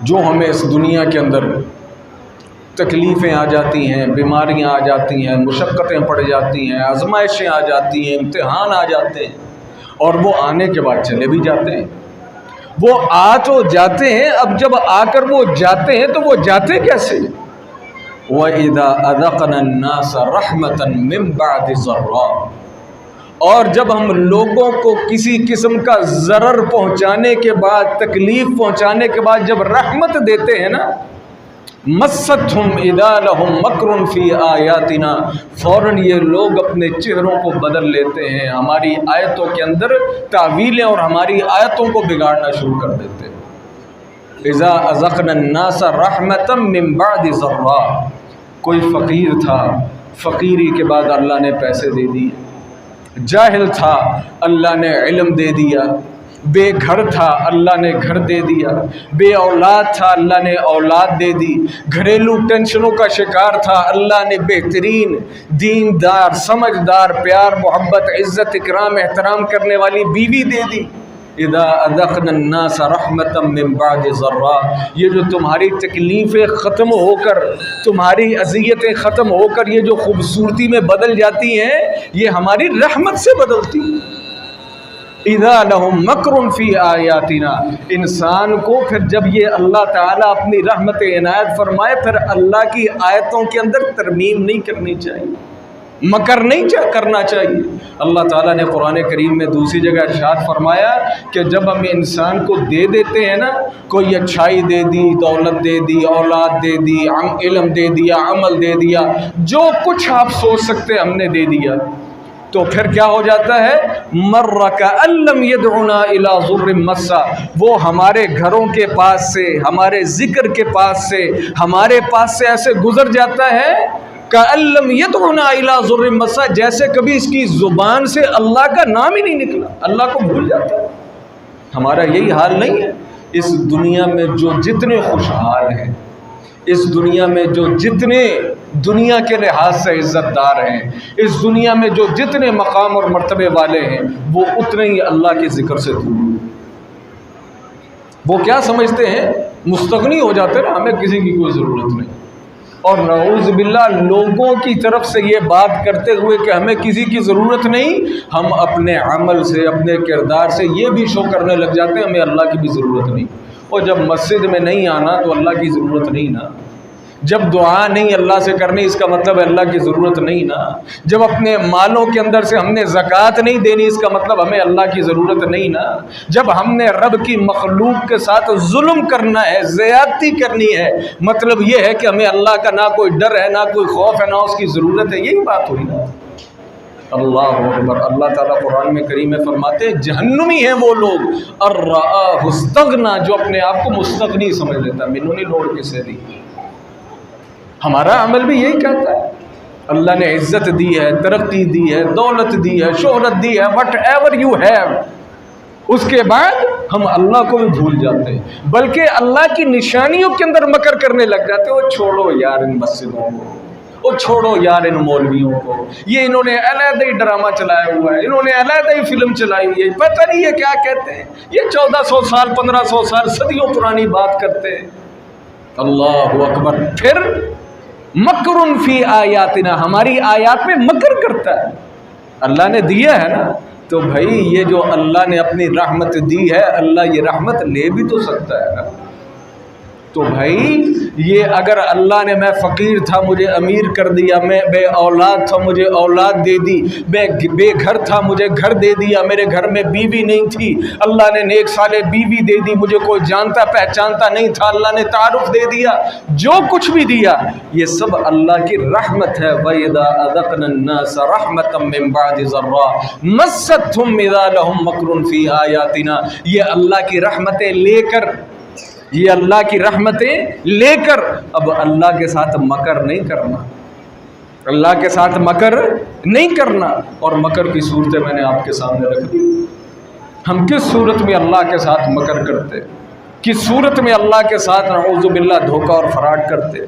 جو ہمیں اس دنیا کے اندر تکلیفیں آ جاتی ہیں، بیماریاں آ جاتی ہیں، مشقتیں پڑ جاتی ہیں، آزمائشیں آ جاتی ہیں، امتحان آ جاتے ہیں، اور وہ آنے کے بعد چلے بھی جاتے ہیں۔ وہ آ تو جاتے ہیں، اب جب آ کر وہ جاتے ہیں تو وہ جاتے کیسے؟ وَإِذَا أَذَقْنَا النَّاسَ رَحْمَةً مِّن بَعْدِ ضَرَّاءٍ، اور جب ہم لوگوں کو کسی قسم کا ضرر پہنچانے کے بعد، تکلیف پہنچانے کے بعد جب رحمت دیتے ہیں نا، مَسَّتْهُمْ إِذَا لَهُمْ مَكْرٌ فِي آيَاتِنَا، فوراً یہ لوگ اپنے چہروں کو بدل لیتے ہیں، ہماری آیتوں کے اندر تعویلیں اور ہماری آیتوں کو بگاڑنا شروع کر دیتے ہیں۔ اذا اذقنا الناس رحمة من بعد ضراء، کوئی فقیر تھا، فقیری کے بعد اللہ نے پیسے دے دیے، جاہل تھا اللہ نے علم دے دیا، بے گھر تھا اللہ نے گھر دے دیا، بے اولاد تھا اللہ نے اولاد دے دی، گھریلو ٹینشنوں کا شکار تھا اللہ نے بہترین دیندار سمجھدار پیار محبت عزت اکرام احترام کرنے والی بیوی دے دی۔ اذا اذقنا الناس رحمة من بعد ضراء، یہ جو تمہاری تکلیفیں ختم ہو کر، تمہاری اذیتیں ختم ہو کر یہ جو خوبصورتی میں بدل جاتی ہیں، یہ ہماری رحمت سے بدلتی ہیں۔ اذا لهم مکر فی آیاتنا، انسان کو پھر جب یہ اللہ تعالیٰ اپنی رحمت عنایت فرمائے، پھر اللہ کی آیتوں کے اندر ترمیم نہیں کرنی چاہیے، مکر نہیں کرنا چاہیے۔ اللہ تعالیٰ نے قرآن کریم میں دوسری جگہ ارشاد فرمایا کہ جب ہم انسان کو دے دیتے ہیں نا، کوئی اچھائی دے دی، دولت دے دی، اولاد دے دی، علم دے دیا، عمل دے دیا، جو کچھ آپ سوچ سکتے ہم نے دے دیا، تو پھر کیا ہو جاتا ہے؟ مَرَّ كَأَن لَّمْ يَدْعُنَا إِلَىٰ ضُرٍّ مَّسَّ، وہ ہمارے گھروں کے پاس سے، ہمارے ذکر کے پاس سے، ہمارے پاس سے ایسے گزر جاتا ہے كَأَن لَّمْ يَدْعُنَا إِلَىٰ ضُرٍّ مَّسَّ، جیسے کبھی اس کی زبان سے اللہ کا نام ہی نہیں نکلا، اللہ کو بھول جاتا ہے۔ ہمارا یہی حال نہیں ہے؟ اس دنیا میں جو جتنے خوشحال ہیں، اس دنیا میں جو جتنے دنیا کے لحاظ سے عزت دار ہیں، اس دنیا میں جو جتنے مقام اور مرتبے والے ہیں، وہ اتنے ہی اللہ کے ذکر سے دور ہیں۔ وہ کیا سمجھتے ہیں؟ مستغنی ہو جاتے ہیں، ہمیں کسی کی کوئی ضرورت نہیں، اور نعوذ باللہ لوگوں کی طرف سے یہ بات کرتے ہوئے کہ ہمیں کسی کی ضرورت نہیں، ہم اپنے عمل سے اپنے کردار سے یہ بھی شو کرنے لگ جاتے ہیں ہمیں اللہ کی بھی ضرورت نہیں۔ اور جب مسجد میں نہیں آنا تو اللہ کی ضرورت نہیں نا، جب دعا نہیں اللہ سے کرنی اس کا مطلب ہے اللہ کی ضرورت نہیں نا، جب اپنے مالوں کے اندر سے ہم نے زکوٰۃ نہیں دینی اس کا مطلب ہمیں اللہ کی ضرورت نہیں نا، جب ہم نے رب کی مخلوق کے ساتھ ظلم کرنا ہے، زیادتی کرنی ہے، مطلب یہ ہے کہ ہمیں اللہ کا نہ کوئی ڈر ہے، نہ کوئی خوف ہے، نہ اس کی ضرورت ہے، یہی بات ہوئی نا۔ اللہ اکبر۔ اللہ تعالیٰ قرآن میں کریم میں فرماتے ہیں جہنمی ہیں وہ لوگ الرآہ استغنا، جو اپنے آپ کو مستغنی سمجھ لیتا ہے، مینوں نہیں لوڑ کسے دی۔ ہمارا عمل بھی یہی کہتا ہے، اللہ نے عزت دی ہے، ترقی دی ہے، دولت دی ہے، شہرت دی ہے، وٹ ایور یو ہیو، اس کے بعد ہم اللہ کو بھی بھول جاتے ہیں، بلکہ اللہ کی نشانیوں کے اندر مکر کرنے لگ جاتے ہیں۔ وہ چھوڑو یار ان مسجدوں کو، وہ چھوڑو یار ان مولویوں کو، یہ انہوں نے علیحدہ ہی ڈرامہ چلایا ہوا ہے، انہوں نے علیحدہ ہی فلم چلائی ہوئی ہے، پتہ نہیں یہ کیا کہتے ہیں، یہ 1400 سال 1500 سال صدیوں پرانی بات کرتے ہیں۔ اللہ اکبر۔ پھر مکر فی آیاتنا، ہماری آیات میں مکر کرتا ہے۔ اللہ نے دیا ہے نا، تو بھائی یہ جو اللہ نے اپنی رحمت دی ہے، اللہ یہ رحمت لے بھی تو سکتا ہے نا۔ تو بھائی یہ اگر اللہ نے، میں فقیر تھا مجھے امیر کر دیا، میں بے اولاد تھا مجھے اولاد دے دی، میں بے گھر تھا مجھے گھر دے دیا، میرے گھر میں بیوی نہیں تھی اللہ نے نیک صالح بیوی دے دی، مجھے کوئی جانتا پہچانتا نہیں تھا اللہ نے تعارف دے دیا، جو کچھ بھی دیا یہ سب اللہ کی رحمت ہے۔ وَإِذَا أَذَقْنَا النَّاسَ رَحْمَةً مِّن بَعْدِ ضَرَّاءٍ مَّسَّتْهُمْ إِذَا لَهُمْ مَكْرٌ فِي آيَاتِنَا، یہ اللہ کی رحمتیں لے کر، یہ اللہ کی رحمتیں لے کر اب اللہ کے ساتھ مکر نہیں کرنا، اللہ کے ساتھ مکر نہیں کرنا۔ اور مکر کی صورتیں میں نے آپ کے سامنے رکھ دی۔ ہم کس صورت میں اللہ کے ساتھ مکر کرتے، کس صورت میں اللہ کے ساتھ نعوذ باللہ دھوکہ اور فراڈ کرتے۔